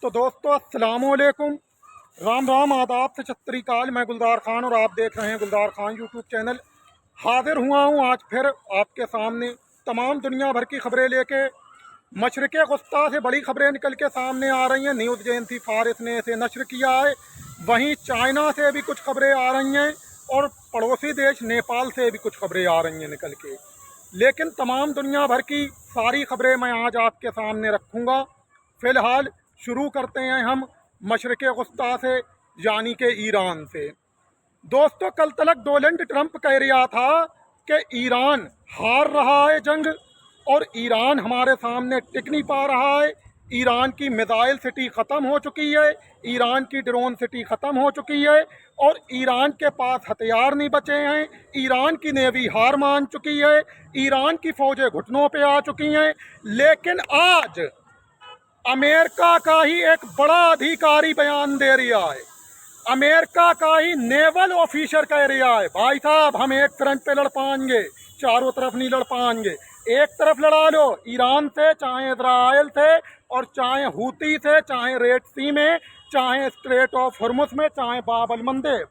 तो दोस्तों अस्सलामुअलैकुम, राम राम, आदाब से छत्री काल। मैं गुलजार खान और आप देख रहे हैं गुलजार खान यूट्यूब चैनल। हाजिर हुआ हूँ आज फिर आपके सामने तमाम दुनिया भर की खबरें लेके। मशरिक़े वस्ता से बड़ी खबरें निकल के सामने आ रही हैं। न्यूज़ एजेंसी फारिस ने इसे नशर किया है। वहीं चाइना से भी कुछ खबरें आ रही हैं और पड़ोसी देश नेपाल से भी कुछ खबरें आ रही हैं निकल के। लेकिन तमाम दुनिया भर की सारी खबरें मैं आज आपके सामने रखूँगा। फ़िलहाल शुरू करते हैं हम मशरिक़े वस्ता से, यानी कि ईरान से। दोस्तों, कल तलक डोनाल्ड ट्रंप कह रहा था कि ईरान हार रहा है जंग और ईरान हमारे सामने टिक नहीं पा रहा है। ईरान की मिसाइल सिटी ख़त्म हो चुकी है, ईरान की ड्रोन सिटी ख़त्म हो चुकी है और ईरान के पास हथियार नहीं बचे हैं। ईरान की नेवी हार मान चुकी है, ईरान की फ़ौजें घुटनों पे आ चुकी हैं। लेकिन आज अमेरिका का ही एक बड़ा अधिकारी बयान दे रहा है। अमेरिका का ही नेवल ऑफिसर कह रहा है, भाई साहब हम एक फ्रंट पे लड़ पाएंगे, चारों तरफ नहीं लड़ पाएंगे। एक तरफ लड़ा लो ईरान से, चाहे इजराइल से और चाहे हूती से, चाहे रेड सी में, चाहे स्ट्रेट ऑफ हॉर्मुज़ में, चाहे बाब अल मंदेब,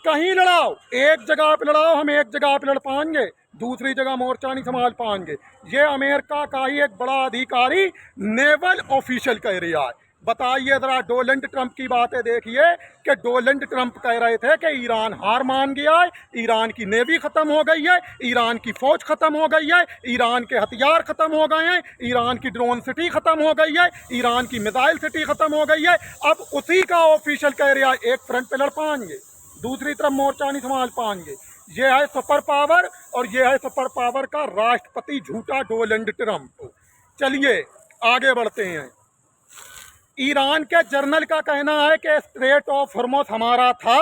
कहीं लड़ाओ। एक जगह पे लड़ाओ, हम एक जगह पे लड़ पाएंगे, दूसरी जगह मोर्चा नहीं संभाल पाएंगे। ये अमेरिका का ही एक बड़ा अधिकारी नेवल ऑफिशियल कह रहा है। बताइए ज़रा, डोनाल्ड ट्रंप की बातें देखिए कि डोनाल्ड ट्रंप कह रहे थे कि ईरान हार मान गया है, ईरान की नेवी ख़त्म हो गई है, ईरान की फ़ौज ख़त्म हो गई है, ईरान के हथियार ख़त्म हो गए हैं, ईरान की ड्रोन सिटी ख़त्म हो गई है, ईरान की मिसाइल सिटी ख़त्म हो गई है। अब उसी का ऑफिशियल कह रहा है एक फ्रंट पे लड़ पाएंगे, दूसरी तरफ मोर्चा नहीं संभाल पाएंगे। ये है सुपर पावर और ये है सुपर पावर का राष्ट्रपति झूठा डोनाल्ड ट्रंप। चलिए आगे बढ़ते हैं। ईरान के जर्नल का कहना है कि स्ट्रेट ऑफ हॉर्मुज़ हमारा था,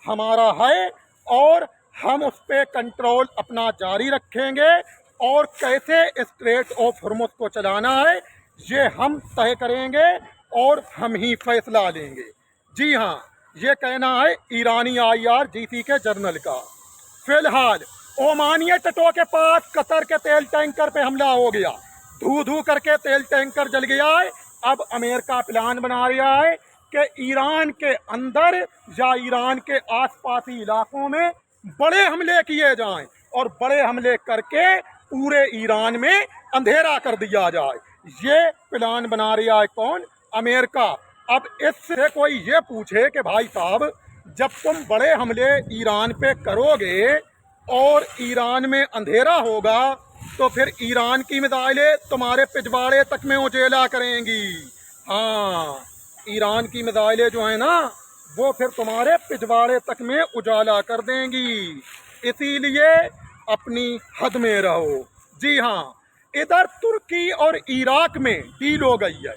हमारा है और हम उस पर कंट्रोल अपना जारी रखेंगे और कैसे स्ट्रेट ऑफ हॉर्मुज़ को चलाना है ये हम तय करेंगे और हम ही फैसला लेंगे। जी हाँ, ये कहना है ईरानी IRGC के जर्नल का। फिलहाल ओमानिया तटों के पास कतर के तेल टैंकर पे हमला हो गया, धू धू करके तेल टैंकर जल गया है। अब अमेरिका प्लान बना रहा है कि ईरान के अंदर या ईरान के आसपासी इलाकों में बड़े हमले किए जाएं और बड़े हमले करके पूरे ईरान में अंधेरा कर दिया जाए। ये प्लान बना रहा है कौन? अमेरिका। अब इससे कोई ये पूछे कि भाई साहब जब तुम बड़े हमले ईरान पे करोगे और ईरान में अंधेरा होगा तो फिर ईरान की मिसाइलें तुम्हारे पिछवाड़े तक में उजेला करेंगी। हाँ, ईरान की मिसाइलें जो है ना वो फिर तुम्हारे पिछवाड़े तक में उजाला कर देंगी। इसीलिए अपनी हद में रहो। जी हाँ, इधर तुर्की और इराक में डील हो गई है।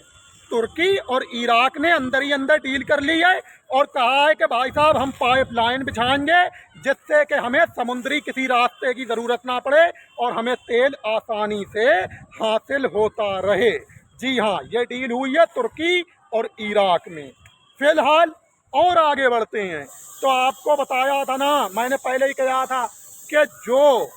तुर्की और इराक ने अंदर ही अंदर डील कर ली है और कहा है कि भाई साहब हम पाइपलाइन बिछाएंगे जिससे कि हमें समुद्री किसी रास्ते की ज़रूरत ना पड़े और हमें तेल आसानी से हासिल होता रहे। जी हाँ, ये डील हुई है तुर्की और इराक में। फिलहाल और आगे बढ़ते हैं तो आपको बताया था ना, मैंने पहले ही कहा था कि जो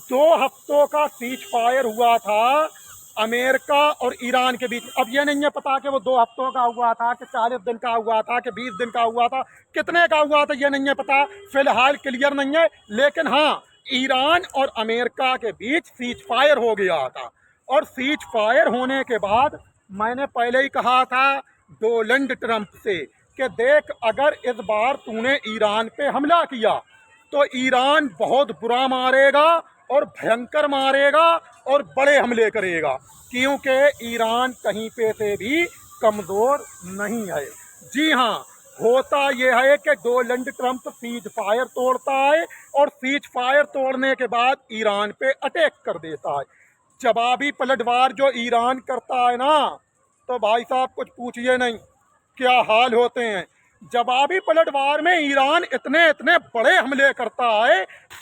2 हफ्तों का सीज फायर हुआ था अमेरिका और ईरान के बीच, अब ये नहीं है पता कि वो 2 हफ्तों का हुआ था कि 40 दिन का हुआ था कि 20 दिन का हुआ था, कितने का हुआ था ये नहीं है पता, फिलहाल क्लियर नहीं है। लेकिन हाँ, ईरान और अमेरिका के बीच सीज फायर हो गया था और सीज फायर होने के बाद मैंने पहले ही कहा था डोनाल्ड ट्रंप से कि देख, अगर इस बार तूने ईरान पे हमला किया तो ईरान बहुत बुरा मारेगा और भयंकर मारेगा और बड़े हमले करेगा, क्योंकि ईरान कहीं पे से भी कमज़ोर नहीं है। जी हाँ, होता यह है कि डोनाल्ड ट्रंप सीज फायर तोड़ता है और सीज फायर तोड़ने के बाद ईरान पे अटैक कर देता है। जवाबी पलटवार जो ईरान करता है ना, तो भाई साहब कुछ पूछिए नहीं क्या हाल होते हैं। जवाबी पलटवार में ईरान इतने इतने बड़े हमले करता है।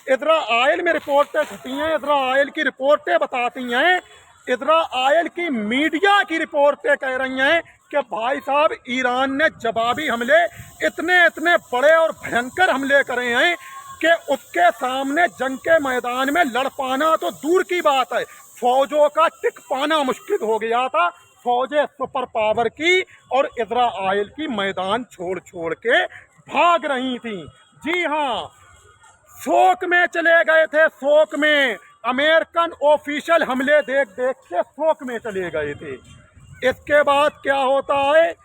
इजराइल में रिपोर्टें छपी हैं, इजराइल की रिपोर्टें बताती हैं, इजराइल की मीडिया की रिपोर्टें कह रही हैं कि भाई साहब ईरान ने जवाबी हमले इतने इतने बड़े और भयंकर हमले करे हैं कि उसके सामने जंग के मैदान में लड़ पाना तो दूर की बात है, फौजों का टिक पाना मुश्किल हो गया था। फौजें सुपर पावर की और इजराइल की मैदान छोड़ छोड़ के भाग रही थी। जी हाँ, शोक में चले गए थे, शोक में। अमेरिकन ऑफिशियल हमले देख देख के शोक में चले गए थे। इसके बाद क्या होता है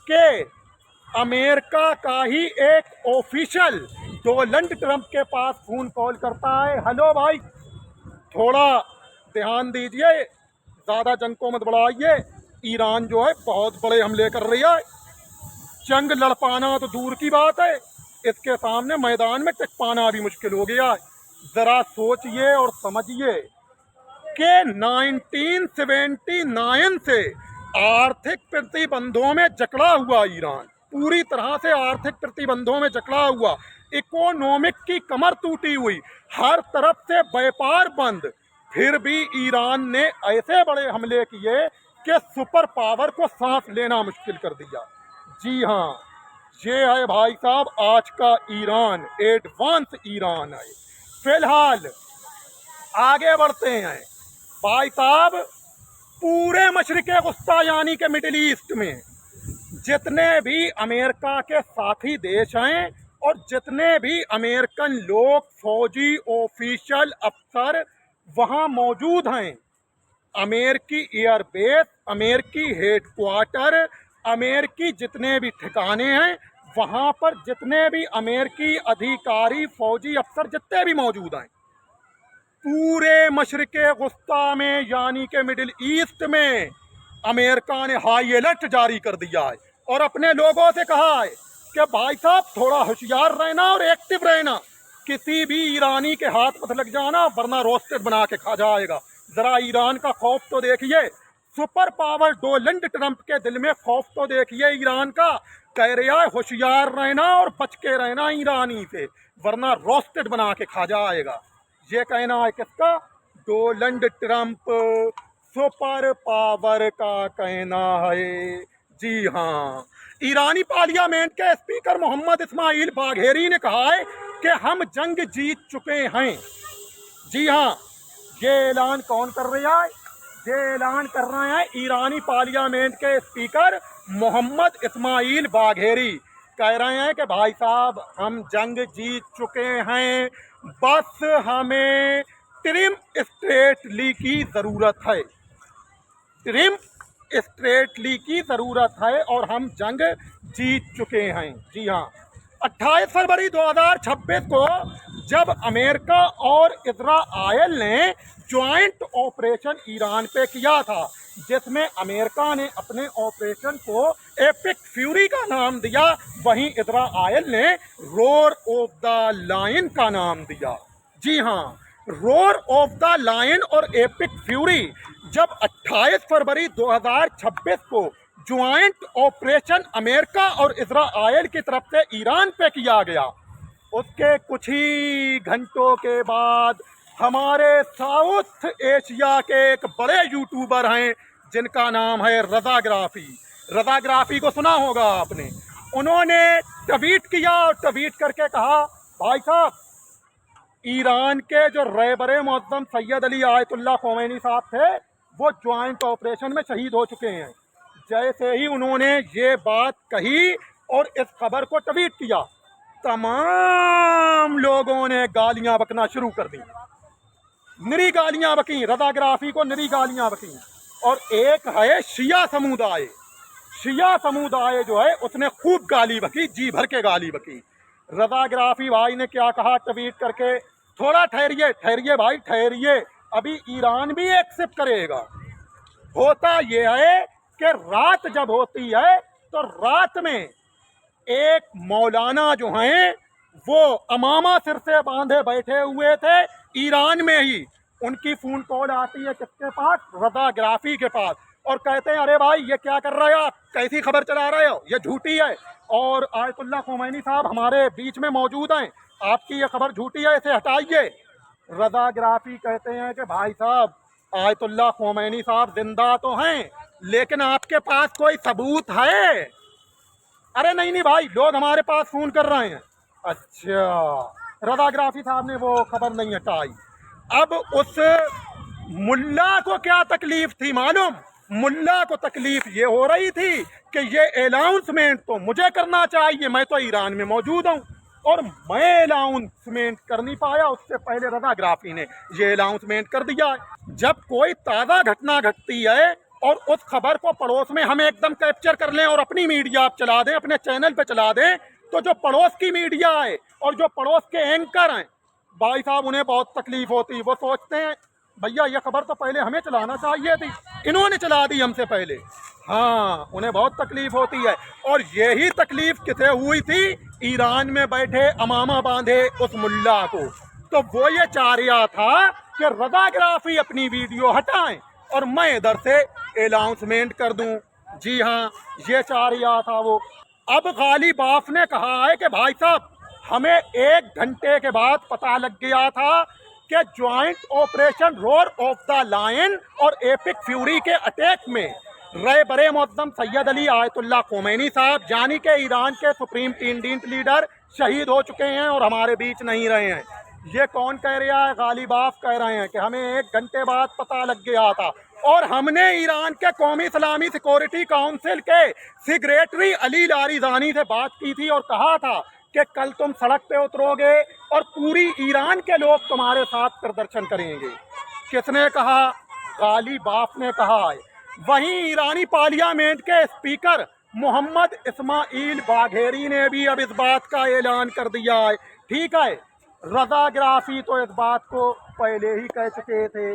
कि अमेरिका का ही एक ऑफिशियल डोनाल्ड ट्रंप के पास फोन कॉल करता है, हेलो भाई, थोड़ा ध्यान दीजिए, ज़्यादा जंग को मत बढ़ाइए, ईरान जो है बहुत बड़े हमले कर रही है, जंग लड़ पाना तो दूर की बात है, इसके सामने मैदान में टिक पाना भी मुश्किल हो गया है। ज़रा सोचिए और समझिए कि 1979 से आर्थिक प्रतिबंधों में जकड़ा हुआ ईरान, पूरी तरह से आर्थिक प्रतिबंधों में जकड़ा हुआ, इकोनॉमिक की कमर टूटी हुई, हर तरफ से व्यापार बंद, फिर भी ईरान ने ऐसे बड़े हमले किए कि सुपर पावर को सांस लेना मुश्किल कर दिया। जी हाँ, ये है भाई साहब आज का ईरान, एडवांस ईरान है। फिलहाल आगे बढ़ते हैं भाई साहब, पूरे मशरिक़े वस्ता यानी कि मिडिल ईस्ट में जितने भी अमेरिका के साथी देश हैं और जितने भी अमेरिकन लोग, फौजी ऑफिशियल अफसर वहाँ मौजूद हैं, अमेरिकी एयरबेस, अमेरिकी हेडक्वार्टर, अमेरिकी जितने भी ठिकाने हैं, वहाँ पर जितने भी अमेरिकी अधिकारी, फौजी अफसर जितने भी मौजूद हैं, पूरे मशरिक़े वस्ता में यानी कि मिडिल ईस्ट में अमेरिका ने हाई अलर्ट जारी कर दिया है और अपने लोगों से कहा है कि भाई साहब थोड़ा होशियार रहना और एक्टिव रहना, किसी भी ईरानी के हाथ मत लग जाना वरना रोस्टेड बना के खा जाएगा। जरा ईरान का खौफ तो देखिए, सुपर पावर डोनाल्ड ट्रंप के दिल में खौफ तो देखिए ईरान का। कह रहा है होशियार रहना और बच के रहना ईरानी से वरना रोस्टेड बना के खा जाएगा। ये कहना है किसका? डोनाल्ड ट्रंप, सुपर पावर का कहना है। जी हाँ, ईरानी पार्लियामेंट के स्पीकर मोहम्मद इस्माइल बाघेरी ने कहा है कि हम जंग जीत चुके हैं। जी हाँ, ये ऐलान कौन कर रहा है? ये ऐलान कर रहे हैं ईरानी पार्लियामेंट के स्पीकर मोहम्मद इस्माइल बाघेरी। कह रहे हैं कि भाई साहब हम जंग जीत चुके हैं, बस हमें ट्रिम स्ट्रेटली की ज़रूरत है, ट्रिम स्ट्रेटली की ज़रूरत है और हम जंग जीत चुके हैं। जी हाँ, 28 फरवरी 2026 को जब अमेरिका और इजराइल ने ज्वाइंट ऑपरेशन ईरान पे किया था, जिसमें अमेरिका ने अपने ऑपरेशन को एपिक फ्यूरी का नाम दिया, वहीं इजराइल ने रोर ऑफ द लायन का नाम दिया। जी हाँ, रोर ऑफ द लायन और एपिक फ्यूरी जब 28 फरवरी 2026 को ज्वाइंट ऑपरेशन अमेरिका और इजराइल की तरफ से ईरान पे किया गया, उसके कुछ ही घंटों के बाद हमारे साउथ एशिया के एक बड़े यूट्यूबर हैं जिनका नाम है रज़ाग्राफी। रज़ाग्राफी को सुना होगा आपने। उन्होंने ट्वीट किया और ट्वीट करके कहा, भाई साहब ईरान के जो रहबरे मुअज़्ज़म सैयद अली आयतुल्लाह ख़ोमैनी साहब थे वो ज्वाइंट ऑपरेशन में शहीद हो चुके हैं। जैसे ही उन्होंने ये बात कही और इस खबर को ट्वीट किया, तमाम लोगों ने गालियां बकना शुरू कर दी, निरी गालियां बकी, रज़ाग्राफी को निरी गालियां बकी। और एक है शिया समुदाय, शिया समुदाय जो है उसने खूब गाली बकी, जी भर के गाली बकी। रज़ाग्राफी भाई ने क्या कहा ट्वीट करके, थोड़ा ठहरिए ठहरिए भाई ठहरिए, अभी ईरान भी एक्सेप्ट करेगा। होता यह है कि रात जब होती है तो रात में एक मौलाना जो हैं वो अमामा सिर से बांधे बैठे हुए थे ईरान में ही, उनकी फ़ोन कॉल आती है किसके पास? रज़ाग्राफी के पास, और कहते हैं अरे भाई ये क्या कर रहे हो आप, कैसी खबर चला रहे हो, ये झूठी है और आयतुल्लाह ख़ोमैनी साहब हमारे बीच में मौजूद हैं, आपकी ये खबर झूठी है, इसे हटाइए। रज़ाग्राफी कहते हैं कि भाई साहब आयतुल्लाह ख़ोमैनी साहब जिंदा तो हैं लेकिन आपके पास कोई सबूत है? अरे नहीं नहीं भाई, लोग हमारे पास फ़ोन कर रहे हैं। अच्छा, रज़ाग्राफी साहब ने वो खबर नहीं हटाई। अब उस मुल्ला को क्या तकलीफ थी मालूम? मुल्ला को तकलीफ ये हो रही थी कि ये अनाउंसमेंट तो मुझे करना चाहिए, मैं तो ईरान में मौजूद हूँ और मैं अनाउंसमेंट कर नहीं पाया, उससे पहले रजा ग्राफी ने ये अनाउंसमेंट कर दिया है। जब कोई ताज़ा घटना घटती है और उस खबर को पड़ोस में हम एकदम कैप्चर कर लें और अपनी मीडिया आप चला दें, अपने चैनल पे चला दें, तो जो पड़ोस की मीडिया है और जो पड़ोस के एंकर हैं भाई साहब, उन्हें बहुत तकलीफ होती है। वो सोचते हैं भैया ये खबर तो पहले हमें चलाना चाहिए थी, इन्होंने चला दी हमसे पहले। हाँ, उन्हें बहुत तकलीफ होती है। और यही तकलीफ किसे हुई थी? ईरान में बैठे अमामा बांधे उस मुल्ला को। तो वो ये चाह रहा था कि रज़ाग्राफी अपनी वीडियो हटाएं और मैं इधर से अनाउंसमेंट कर दूं। जी हाँ, ये चाह रहा था वो। अब गालिब बाफ ने कहा है कि भाई साहब, हमें 1 घंटे के बाद पता लग गया था कि joint operation roar of the lion और एपिक फ्यूरी के अटैक में रहे बरे मुअज्जम सैयद अली आयतुल्लाह खोमैनी साहब, जानी के ईरान के सुप्रीम टीम लीडर, शहीद हो चुके हैं और हमारे बीच नहीं रहे हैं। ये कौन कह रहा है? गालिब बाफ कह रहे हैं कि हमें 1 घंटे बाद पता लग गया था और हमने ईरान के कौमी इस्लामी सिक्योरिटी काउंसिल के सेक्रेटरी अली लारिजानी से बात की थी और कहा था कि कल तुम सड़क पे उतरोगे और पूरी ईरान के लोग तुम्हारे साथ प्रदर्शन करेंगे। किसने कहा? गालिब बाफ ने कहा है। वहीं ईरानी पार्लियामेंट के स्पीकर मोहम्मद इस्माइल बाघेरी ने भी अब इस बात का ऐलान कर दिया है। ठीक है, रज़ाग्राफी तो इस बात को पहले ही कह चुके थे,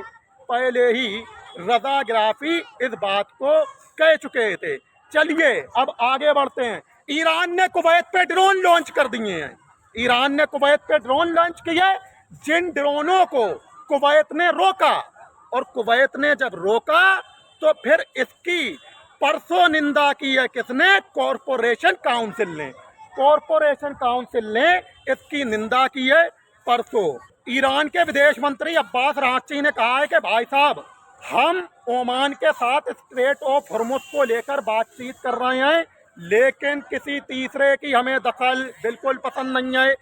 रज़ाग्राफी इस बात को कह चुके थे। चलिए अब आगे बढ़ते हैं। ईरान ने कुवैत पे ड्रोन लॉन्च कर दिए हैं। ईरान ने कुवैत पे ड्रोन लॉन्च किए, जिन ड्रोनों को कुवैत ने रोका, और कुवैत ने जब रोका तो फिर इसकी परसों निंदा की है। किसने? कॉरपोरेशन काउंसिल ने। कॉरपोरेशन काउंसिल ने इसकी निंदा की है परसों। ईरान के विदेश मंत्री अब्बास रागची ने कहा है कि भाई साहब, हम ओमान के साथ स्ट्रेट ऑफ हॉर्मुज़ को लेकर बातचीत कर रहे हैं, लेकिन किसी तीसरे की हमें दखल बिल्कुल पसंद नहीं है।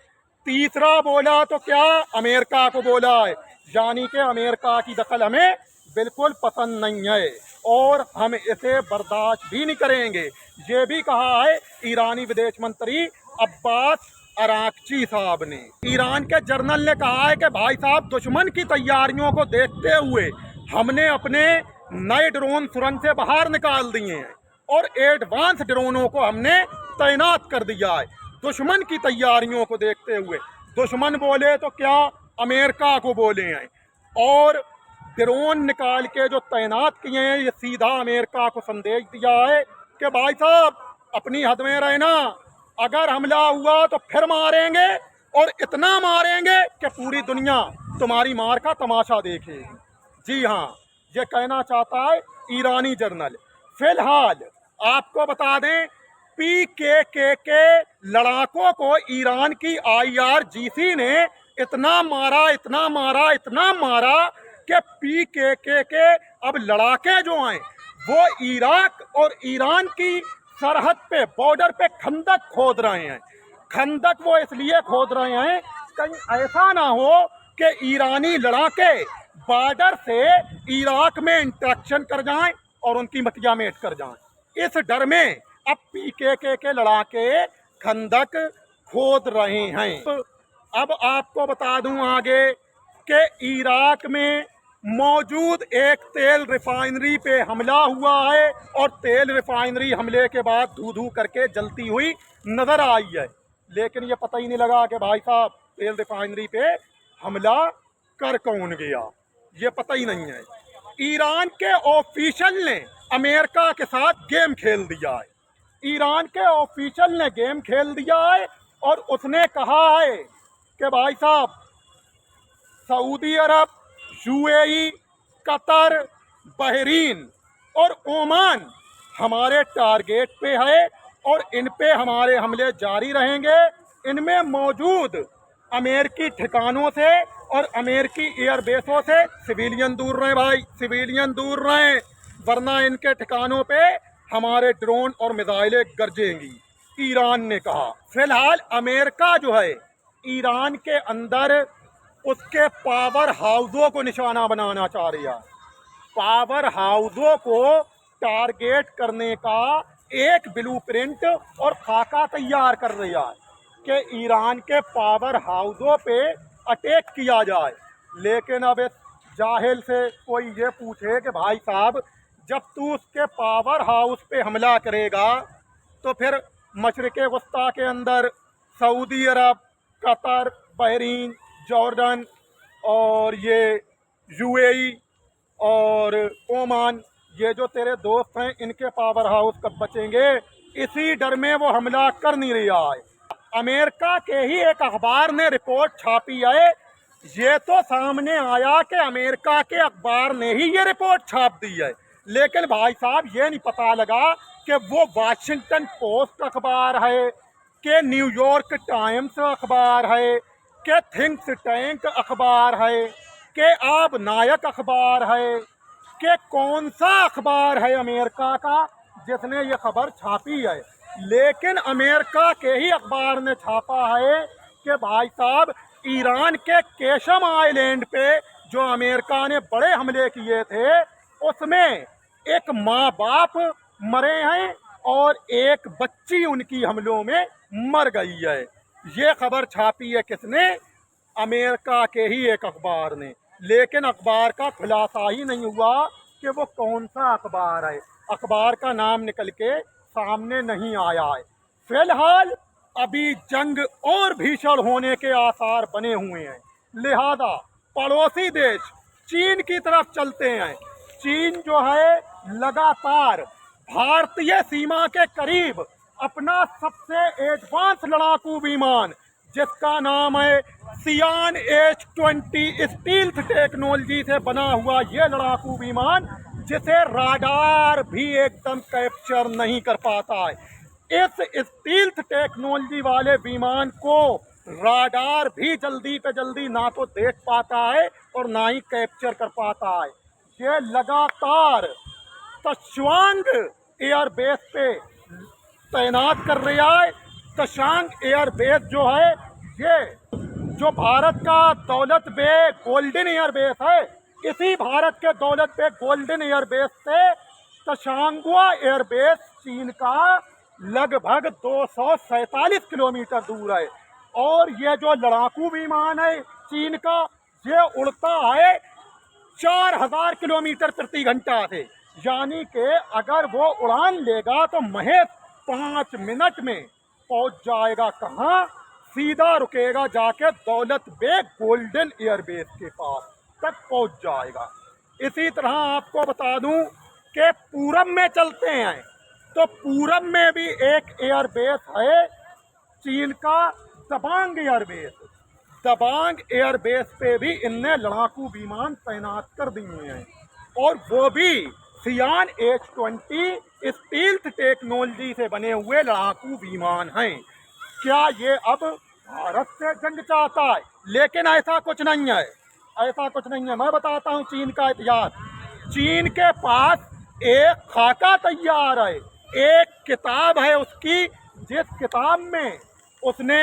तीसरा बोला तो क्या? अमेरिका को बोला है, यानी कि अमेरिका की दखल हमें बिल्कुल पसंद नहीं है और हम इसे बर्दाश्त भी नहीं करेंगे। ये भी कहा है ईरानी विदेश मंत्री अब्बास अरागची साहब ने। ईरान के जर्नल ने कहा है कि भाई साहब, दुश्मन की तैयारियों को देखते हुए हमने अपने नए ड्रोन सुरंग से बाहर निकाल दिए हैं और एडवांस ड्रोनों को हमने तैनात कर दिया है। दुश्मन की तैयारियों को देखते हुए, दुश्मन बोले तो क्या? अमेरिका को बोले हैं। और ड्रोन निकाल के जो तैनात किए हैं, ये सीधा अमेरिका को संदेश दिया है कि भाई साहब, अपनी हद में रहना, अगर हमला हुआ तो फिर मारेंगे और इतना मारेंगे कि पूरी दुनिया तुम्हारी मार का तमाशा देखेगी। जी हाँ, ये कहना चाहता है ईरानी जर्नल। फिलहाल आपको बता दें, PKK के लड़ाकों को ईरान की IRGC ने इतना मारा कि PKK के अब लड़ाके जो हैं वो इराक और ईरान की सरहद पे, बॉर्डर पे खंदक खोद रहे हैं। खंदक वो इसलिए खोद रहे हैं कहीं ऐसा ना हो कि ईरानी लड़ाके बॉर्डर से इराक में इंटरेक्शन कर जाएं और उनकी मटिया मेट कर जाएं। इस डर में अब PKK के लड़ाके खंदक खोद रहे हैं। तो अब आपको बता दूं आगे कि इराक में मौजूद एक तेल रिफाइनरी पे हमला हुआ है और तेल रिफाइनरी हमले के बाद धू धू करके जलती हुई नजर आई है, लेकिन ये पता ही नहीं लगा कि भाई साहब तेल रिफाइनरी पे हमला कर कौन गया, ये पता ही नहीं है। ईरान के ऑफिशियल ने अमेरिका के साथ गेम खेल दिया है। ईरान के ऑफिशियल ने गेम खेल दिया है और उसने कहा है कि भाई साहब, सऊदी अरब, UAE, कतर, बहरीन और ओमान हमारे टारगेट पे है और इन पे हमारे हमले जारी रहेंगे। इनमें मौजूद अमेरिकी ठिकानों से और अमेरिकी एयरबेसों से सिविलियन दूर रहें भाई, सिविलियन दूर रहें, वरना इनके ठिकानों पे हमारे ड्रोन और मिसाइलें गरजेंगी, ईरान ने कहा। फिलहाल अमेरिका जो है ईरान के अंदर उसके पावर हाउसों को निशाना बनाना चाह रहा है। पावर हाउसों को टारगेट करने का एक ब्लूप्रिंट और खाका तैयार कर रहा है कि ईरान के पावर हाउसों पे अटैक किया जाए। लेकिन अब इस जाहिल से कोई ये पूछे कि भाई साहब, जब तू उसके पावर हाउस पे हमला करेगा तो फिर मशरिक़ वस्ता के अंदर सऊदी अरब, कतर, बहरीन, जॉर्डन और ये यूएई और ओमान, ये जो तेरे दोस्त हैं, इनके पावर हाउस कब बचेंगे? इसी डर में वो हमला कर नहीं रहा है। अमेरिका के ही एक अखबार ने रिपोर्ट छापी है। ये तो सामने आया कि अमेरिका के अखबार ने ही ये रिपोर्ट छाप दी है, लेकिन भाई साहब ये नहीं पता लगा कि वो वाशिंगटन पोस्ट अखबार है, कि न्यूयॉर्क टाइम्स अखबार है, कि थिंक टैंक अखबार है, कि आब नायक अखबार है, कि कौन सा अखबार है अमेरिका का जिसने ये खबर छापी है। लेकिन अमेरिका के ही अखबार ने छापा है कि भाई साहब, ईरान के केशम आइलैंड पे जो अमेरिका ने बड़े हमले किए थे, उसमें एक माँ बाप मरे हैं और एक बच्ची उनकी हमलों में मर गई है। ये खबर छापी है किसने? अमेरिका के ही एक अखबार ने। लेकिन अखबार का खुलासा ही नहीं हुआ कि वो कौन सा अखबार है। अखबार का नाम निकल के सामने नहीं आया है। फिलहाल अभी जंग और भीषण होने के आसार बने हुए हैं, लिहाजा पड़ोसी देश चीन की तरफ चलते हैं। चीन जो है लगातार भारतीय सीमा के करीब अपना सबसे एडवांस लड़ाकू विमान, जिसका नाम है सियान H-20 स्टील्थ टेक्नोलॉजी से बना हुआ ये लड़ाकू विमान, जिसे राडार भी एकदम कैप्चर नहीं कर पाता है। इस स्टील्थ टेक्नोलॉजी वाले विमान को राडार भी जल्दी पे जल्दी ना तो देख पाता है और ना ही कैप्चर कर पाता है। ये लगातार तश्वांग एयरबेस पे तैनात कर रहा है। तशांग एयरबेस जो है, ये जो भारत का दौलत बेग गोल्डन एयरबेस है, इसी भारत के दौलत बेग गोल्डन एयरबेस से तशांगुआ एयरबेस चीन का लगभग 247 किलोमीटर दूर है। और ये जो लड़ाकू विमान है चीन का, ये उड़ता है 4000 किलोमीटर प्रति घंटा से, यानी कि अगर वो उड़ान लेगा तो महज 5 मिनट में पहुंच जाएगा। कहाँ? सीधा रुकेगा जाके दौलत बेग गोल्डन एयरबेस के पास तक पहुंच जाएगा। इसी तरह आपको बता दूं कि पूरब में चलते हैं तो पूरब में भी एक एयरबेस है चीन का, दबांग एयरबेस। दबांग एयरबेस पे भी इनने लड़ाकू विमान तैनात कर दिए हैं, और वो भी सियान H-20 स्टील्थ टेक्नोलॉजी से बने हुए लड़ाकू विमान हैं। क्या ये अब भारत से जंग चाहता है? लेकिन ऐसा कुछ नहीं है, ऐसा कुछ नहीं है। मैं बताता हूँ चीन का इतिहास। चीन के पास एक खाका तैयार है, एक किताब है उसकी, जिस किताब में उसने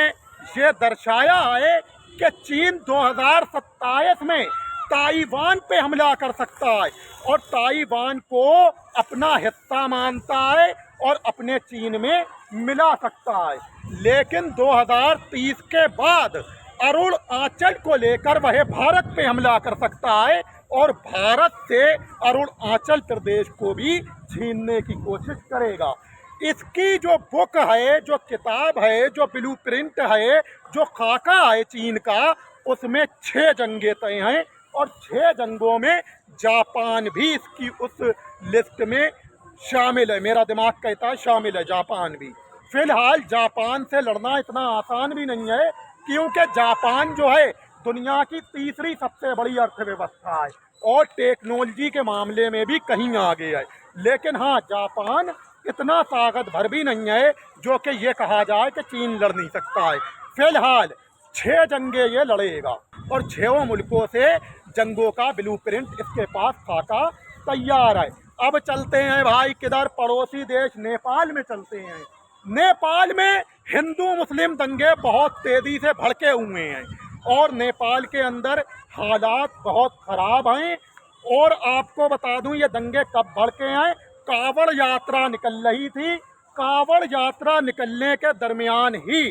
ये दर्शाया है कि चीन 2027 में ताइवान पे हमला कर सकता है और ताइवान को अपना हिस्सा मानता है और अपने चीन में मिला सकता है। लेकिन 2030 के बाद अरुणाचल को लेकर वह भारत पे हमला कर सकता है और भारत से अरुणाचल प्रदेश को भी छीनने की कोशिश करेगा। इसकी जो बुक है, जो किताब है, जो ब्लूप्रिंट है, जो खाका है चीन का, उसमें 6 जंगें तय हैं और 6 जंगों में जापान भी इसकी उस लिस्ट में शामिल है। मेरा दिमाग कहता है शामिल है जापान भी। फिलहाल जापान से लड़ना इतना आसान भी नहीं है, क्योंकि जापान जो है दुनिया की तीसरी सबसे बड़ी अर्थव्यवस्था है और टेक्नोलॉजी के मामले में भी कहीं आगे है। लेकिन हाँ, जापान इतना ताकत भर भी नहीं है जो कि ये कहा जाए कि चीन लड़ नहीं सकता है। फिलहाल 6 जंगे ये लड़ेगा और 6 मुल्कों से जंगों का ब्लूप्रिंट इसके पास खाका तैयार है। अब चलते हैं भाई किधर? पड़ोसी देश नेपाल में चलते हैं। नेपाल में हिंदू मुस्लिम दंगे बहुत तेजी से भड़के हुए हैं और नेपाल के अंदर हालात बहुत ख़राब हैं। और आपको बता दूं ये दंगे कब भड़के हैं? कावड़ यात्रा निकल रही थी। कावड़ यात्रा निकलने के दरमियान ही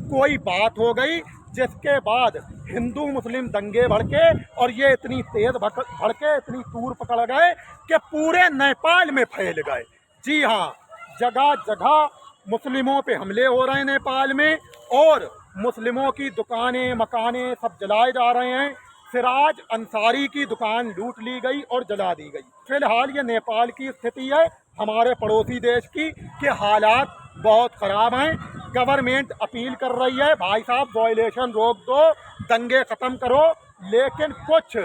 कोई बात हो गई, जिसके बाद हिंदू मुस्लिम दंगे भड़के और ये इतनी तेज भड़के, इतनी तूर पकड़ गए कि पूरे नेपाल में फैल गए। जी हाँ, जगह जगह मुस्लिमों पे हमले हो रहे हैं नेपाल में, और मुस्लिमों की दुकानें मकानें सब जलाए जा रहे हैं। सिराज अंसारी की दुकान लूट ली गई और जला दी गई। फिलहाल ये नेपाल की स्थिति है, हमारे पड़ोसी देश की, कि हालात बहुत ख़राब हैं। गवर्नमेंट अपील कर रही है, भाई साहब वायलेशन रोक दो, दंगे ख़त्म करो, लेकिन कुछ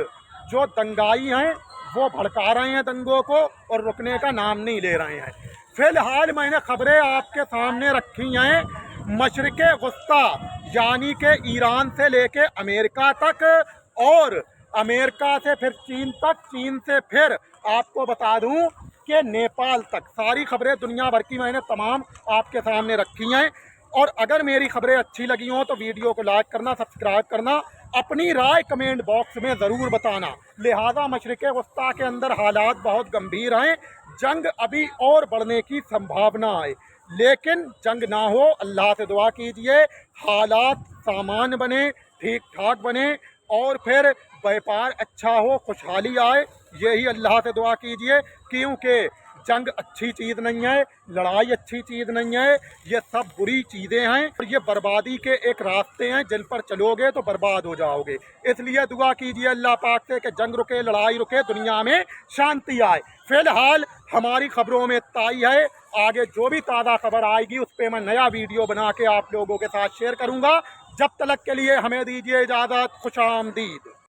जो दंगाई हैं वो भड़का रहे हैं दंगों को और रुकने का नाम नहीं ले रहे हैं। फिलहाल मैंने खबरें आपके सामने रखी हैं, मशरिक़े वस्ता यानी कि ईरान से लेके अमेरिका तक, और अमेरिका से फिर चीन तक, चीन से फिर आपको बता दूं कि नेपाल तक, सारी खबरें दुनिया भर की मैंने तमाम आपके सामने रखी हैं। और अगर मेरी खबरें अच्छी लगी हों तो वीडियो को लाइक करना, सब्सक्राइब करना, अपनी राय कमेंट बॉक्स में ज़रूर बताना। लिहाजा मशरिक़े वस्ता के अंदर हालात बहुत गंभीर हैं, जंग अभी और बढ़ने की संभावना है, लेकिन जंग ना हो, अल्लाह से दुआ कीजिए हालात सामान्य बने, ठीक ठाक बने, और फिर व्यापार अच्छा हो, खुशहाली आए, यही अल्लाह से दुआ कीजिए। क्योंकि जंग अच्छी चीज़ नहीं है, लड़ाई अच्छी चीज़ नहीं है, ये सब बुरी चीज़ें हैं और ये बर्बादी के एक रास्ते हैं, जिन पर चलोगे तो बर्बाद हो जाओगे। इसलिए दुआ कीजिए अल्लाह पाक से कि जंग रुके, लड़ाई रुके, दुनिया में शांति आए। फिलहाल हमारी खबरों में इतना ही है, आगे जो भी ताज़ा खबर आएगी उस पर मैं नया वीडियो बना के आप लोगों के साथ शेयर करूँगा। जब तक के लिए हमें दीजिए इजाज़त, खुश आमदीद।